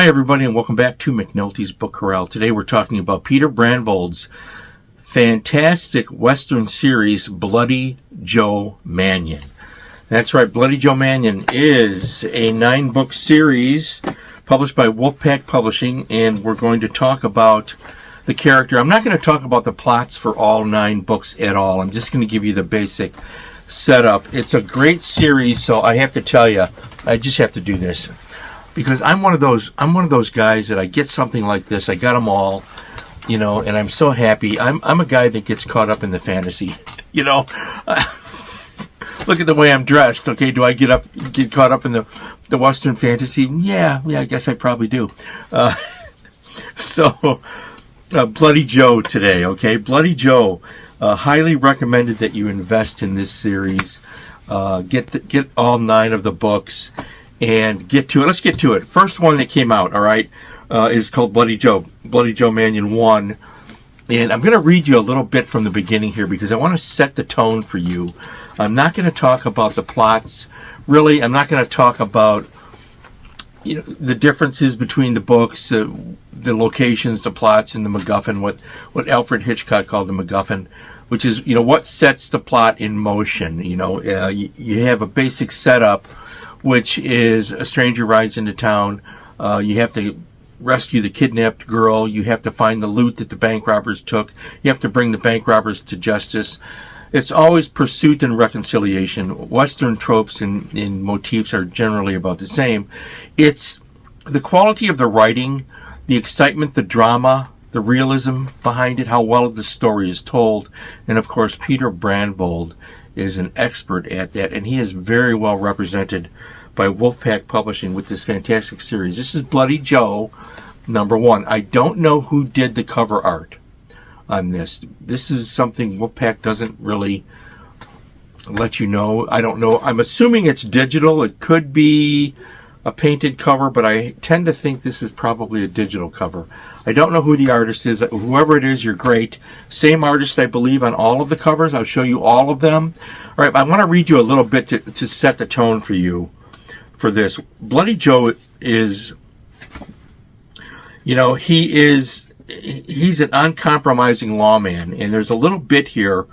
Hi, everybody, and welcome back to McNulty's Book Corral. Today we're talking about Peter Brandvold's fantastic Western series, Bloody Joe Manion. That's right, Bloody Joe Manion is a 9-book series published by Wolfpack Publishing, and we're going to talk about the character. I'm not going to talk about the plots for all 9 books at all. I'm just going to give you the basic setup. It's a great series, so I have to tell you, I just have to do this. Because I'm one of those guys that I get something like this. I got them all, and I'm so happy. I'm a guy that gets caught up in the fantasy, Look at the way I'm dressed. Okay, do I get caught up in the Western fantasy? Yeah, I guess I probably do. Bloody Joe today. Okay, Bloody Joe. Highly recommended that you invest in this series. Get all 9 of the books. And get to it. Let's get to it. First one that came out, all right, is called Bloody Joe Manion 1. And I'm going to read you a little bit from the beginning here because I want to set the tone for you. I'm not going to talk about the plots. Really, I'm not going to talk about the differences between the books, the locations, the plots, and the MacGuffin, what Alfred Hitchcock called the MacGuffin, which is, what sets the plot in motion. You have a basic setup, which is a stranger rides into town. You have to rescue the kidnapped girl. You have to find the loot that the bank robbers took. You have to bring the bank robbers to justice. It's always pursuit and reconciliation. Western tropes and motifs are generally about the same. It's the quality of the writing, the excitement, the drama, the realism behind it, how well the story is told. And of course, Peter Brandvold is an expert at that, and he is very well represented by Wolfpack Publishing with this fantastic series. This is Bloody Joe, number 1. I don't know who did the cover art on this. This is something Wolfpack doesn't really let you know. I don't know. I'm assuming it's digital. It could be a painted cover, but I tend to think this is probably a digital cover. I don't know who the artist is. Whoever it is, you're great. Same artist, I believe, on all of the covers. I'll show you all of them. All right, I want to read you a little bit to set the tone for you for this. Bloody Joe is, he's an uncompromising lawman, and there's a little bit here.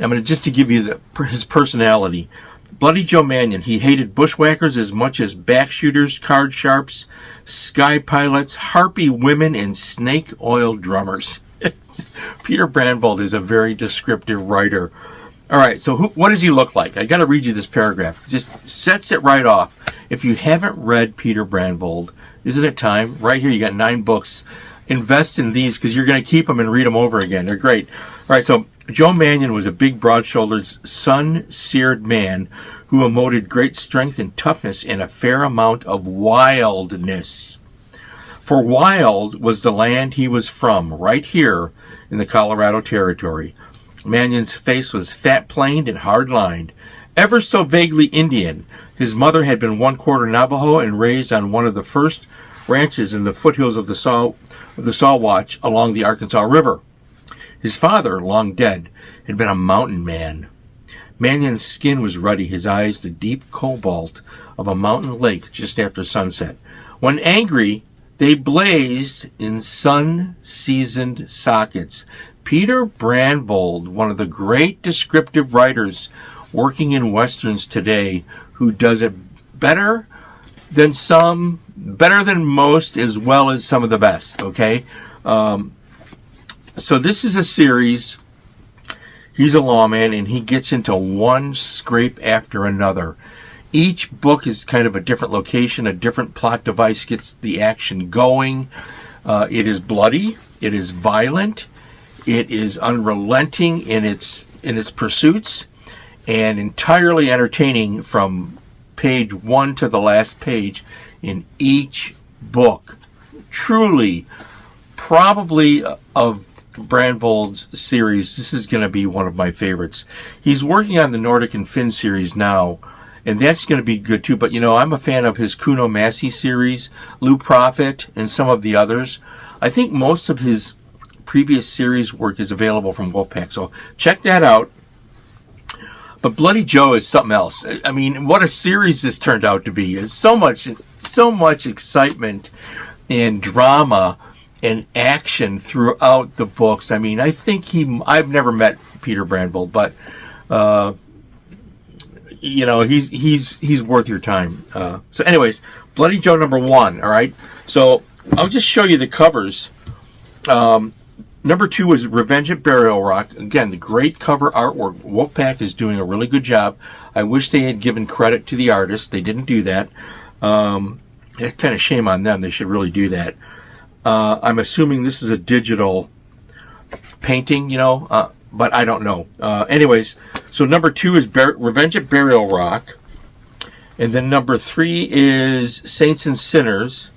I'm going to just to give you his personality. Bloody Joe Manion, he hated bushwhackers as much as backshooters, card sharps, sky pilots, harpy women, and snake oil drummers. Peter Brandvold is a very descriptive writer. All right, so what does he look like? I got to read you this paragraph. It just sets it right off. If you haven't read Peter Brandvold, isn't it time? Right here, you got 9 books. Invest in these because you're going to keep them and read them over again. They're great. All right, so Joe Manion was a big, broad-shouldered, sun-seared man who emoted great strength and toughness and a fair amount of wildness. For wild was the land he was from, right here in the Colorado Territory. Manion's face was fat-planed and hard-lined, ever so vaguely Indian. His mother had been 1/4 Navajo and raised on one of the first ranches in the foothills of the Saltwatch along the Arkansas River. His father, long dead, had been a mountain man. Manion's skin was ruddy, his eyes the deep cobalt of a mountain lake just after sunset. When angry, they blazed in sun-seasoned sockets. Peter Brandvold, one of the great descriptive writers working in Westerns today, who does it better than some, better than most, as well as some of the best, okay? So this is a series. He's a lawman, and he gets into one scrape after another. Each book is kind of a different location, a different plot device gets the action going. It is bloody. It is violent. It is unrelenting in its pursuits, and entirely entertaining from page 1 to the last page in each book. Truly, probably of Brandvold's series, this is going to be one of my favorites. He's working on the Nordic and Finn series now, and that's going to be good too. But I'm a fan of his Kuno Massey series, Lou Prophet, and some of the others. I think most of his previous series work is available from Wolfpack, so check that out. But Bloody Joe is something else. I mean, what a series this turned out to be. There's so much excitement. and drama and action throughout the books. I mean, I think I've never met Peter Brandvold, but you know, he's worth your time. So anyways, Bloody Joe #1. All right. So I'll just show you the covers. Number 2 was Revenge at Burial Rock. Again, the great cover artwork. Wolfpack is doing a really good job. I wish they had given credit to the artist. They didn't do that. It's kind of shame on them. They should really do that. I'm assuming this is a digital painting, you know, but I don't know. Anyways, so number 2 is Revenge at Burial Rock. And then number 3 is Saints and Sinners.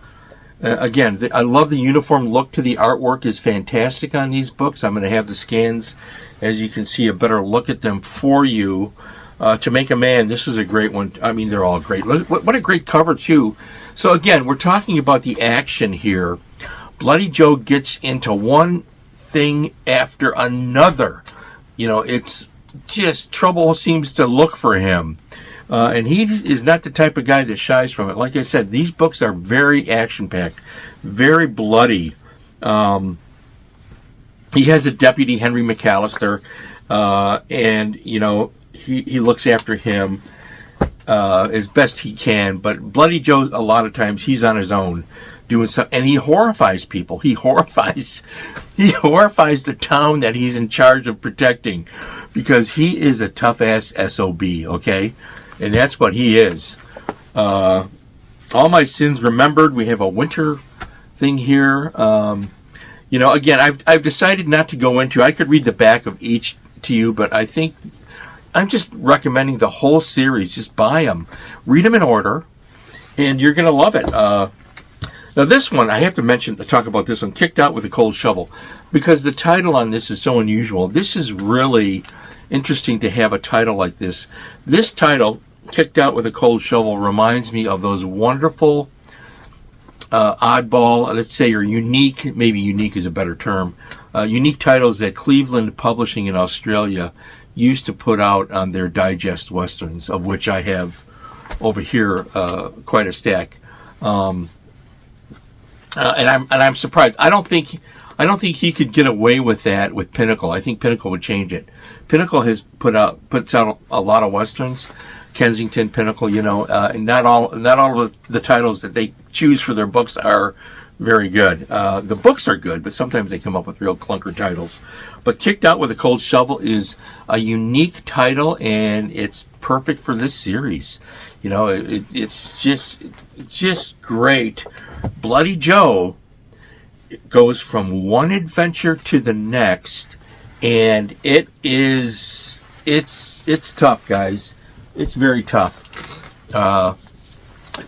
Again, I love the uniform look to the artwork is fantastic on these books. I'm going to have the scans, as you can see, a better look at them for you. To Make a Man, this is a great one. I mean, they're all great. What a great cover, too. So again, we're talking about the action here. Bloody Joe gets into one thing after another. You know, it's just trouble seems to look for him. And he is not the type of guy that shies from it. Like I said, these books are very action-packed, very bloody. He has a deputy, Henry McAllister, and, you know, he looks after him as best he can. But Bloody Joe, a lot of times, he's on his own doing something, and he horrifies people. He horrifies the town that he's in charge of protecting, because he is a tough-ass SOB, okay? And that's what he is. All My Sins Remembered. We have a winter thing here. You know, again, I've decided not to go into. I could read the back of each to you, but I think I'm just recommending the whole series. Just buy them, read them in order, and you're going to love it. Now, this one I have to talk about this one. Kicked Out with a Cold Shovel, because the title on this is so unusual. This is really interesting to have a title like this. This title, Kicked Out with a Cold Shovel, reminds me of those wonderful oddball, let's say, or unique, maybe unique is a better term, unique titles that Cleveland Publishing in Australia used to put out on their digest westerns, of which I have over here quite a stack. And I'm surprised. I don't think he could get away with that with Pinnacle. I think Pinnacle would change it. Pinnacle puts out a lot of westerns. Kensington, Pinnacle, you know, and not all of the titles that they choose for their books are very good. The books are good, but sometimes they come up with real clunker titles. But Kicked Out with a Cold Shovel is a unique title, and it's perfect for this series. You know, it's just great. Bloody Joe goes from one adventure to the next, and it's tough, guys. It's very tough.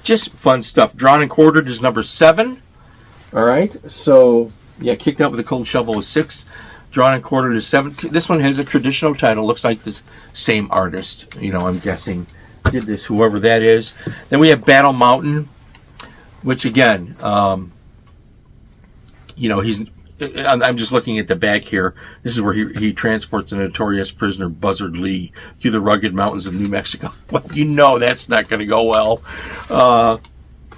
Just fun stuff. Drawn and Quartered is number 7. All right. So, yeah, Kicked Out with a Cold Shovel is 6. Drawn and Quartered is 7. This one has a traditional title. Looks like the same artist. You know, I'm guessing did this, whoever that is. Then we have Battle Mountain, which, again, you know, I'm just looking at the back here. This is where he transports the notorious prisoner Buzzard Lee through the rugged mountains of New Mexico. Well, you know that's not going to go well.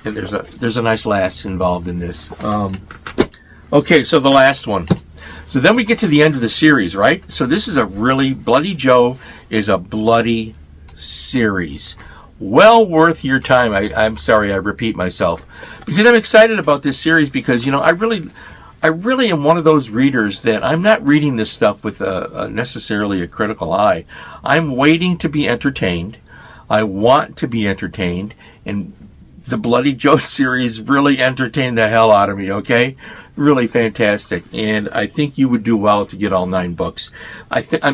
And there's a nice lass involved in this. Okay, so the last one. So then we get to the end of the series, right? So this is a really Bloody Joe is a bloody series. Well worth your time. I'm sorry I repeat myself, because I'm excited about this series, because, you know, I really am one of those readers that I'm not reading this stuff with necessarily a critical eye. I'm waiting to be entertained. I want to be entertained, and the Bloody Joe series really entertained the hell out of me, okay? Really fantastic, and I think you would do well to get all 9 books.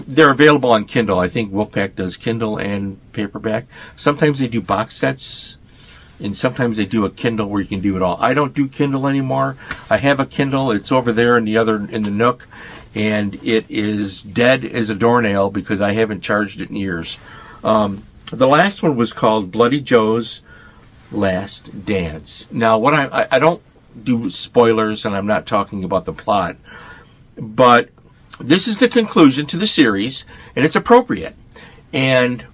They're available on Kindle. I think Wolfpack does Kindle and paperback. Sometimes they do box sets, and sometimes they do a Kindle where you can do it all. I don't do Kindle anymore. I have a Kindle. It's over there in the nook, and it is dead as a doornail because I haven't charged it in years. The last one was called Bloody Joe's Last Dance. Now, what I don't do spoilers, and I'm not talking about the plot, but this is the conclusion to the series, and it's appropriate. And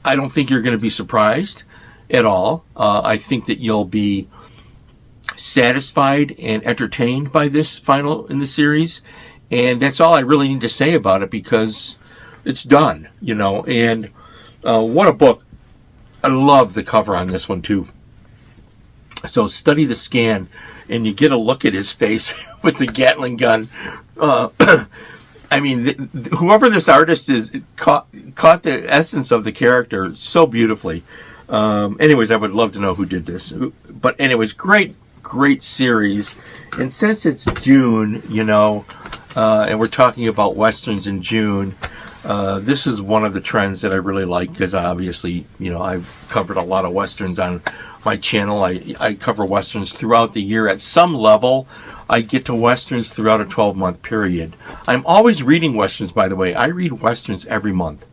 I don't think you're going to be surprised at all. I think that you'll be satisfied and entertained by this final in the series. And that's all I really need to say about it, because it's done, and what a book. I love the cover on this one too. So study the scan, and you get a look at his face with the Gatling gun. I mean, whoever this artist is caught the essence of the character so beautifully. Anyways, I would love to know who did this. But anyways, great series. And since it's June, and we're talking about Westerns in June, this is one of the trends that I really like, because obviously, I've covered a lot of Westerns on my channel. I cover Westerns throughout the year. At some level, I get to Westerns throughout a 12-month period. I'm always reading Westerns, by the way. I read Westerns every month.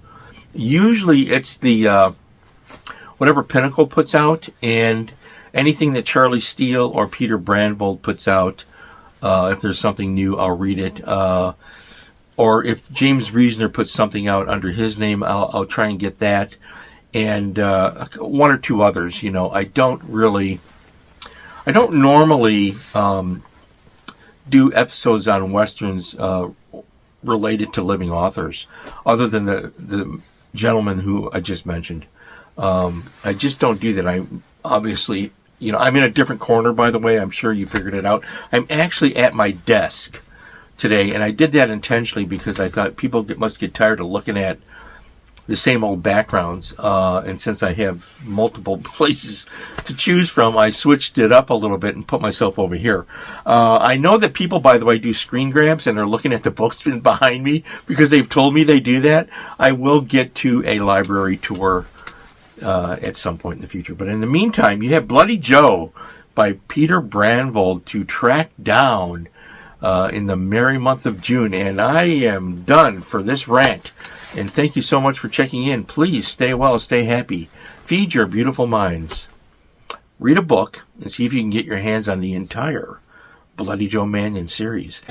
Usually it's the whatever Pinnacle puts out, and anything that Charlie Steele or Peter Brandvold puts out. If there's something new, I'll read it. Or if James Reasoner puts something out under his name, I'll try and get that. And one or two others. I don't normally do episodes on Westerns related to living authors, other than the gentleman who I just mentioned. I just don't do that. I obviously, I'm in a different corner, by the way. I'm sure you figured it out. I'm actually at my desk today, and I did that intentionally because I thought people must get tired of looking at the same old backgrounds. And since I have multiple places to choose from, I switched it up a little bit and put myself over here. I know that people, by the way, do screen grabs and are looking at the books behind me because they've told me they do that. I will get to a library tour at some point in the future. But in the meantime, you have Bloody Joe by Peter Brandvold to track down in the merry month of June. And I am done for this rant. And thank you so much for checking in. Please stay well, stay happy. Feed your beautiful minds. Read a book and see if you can get your hands on the entire Bloody Joe Mannion series.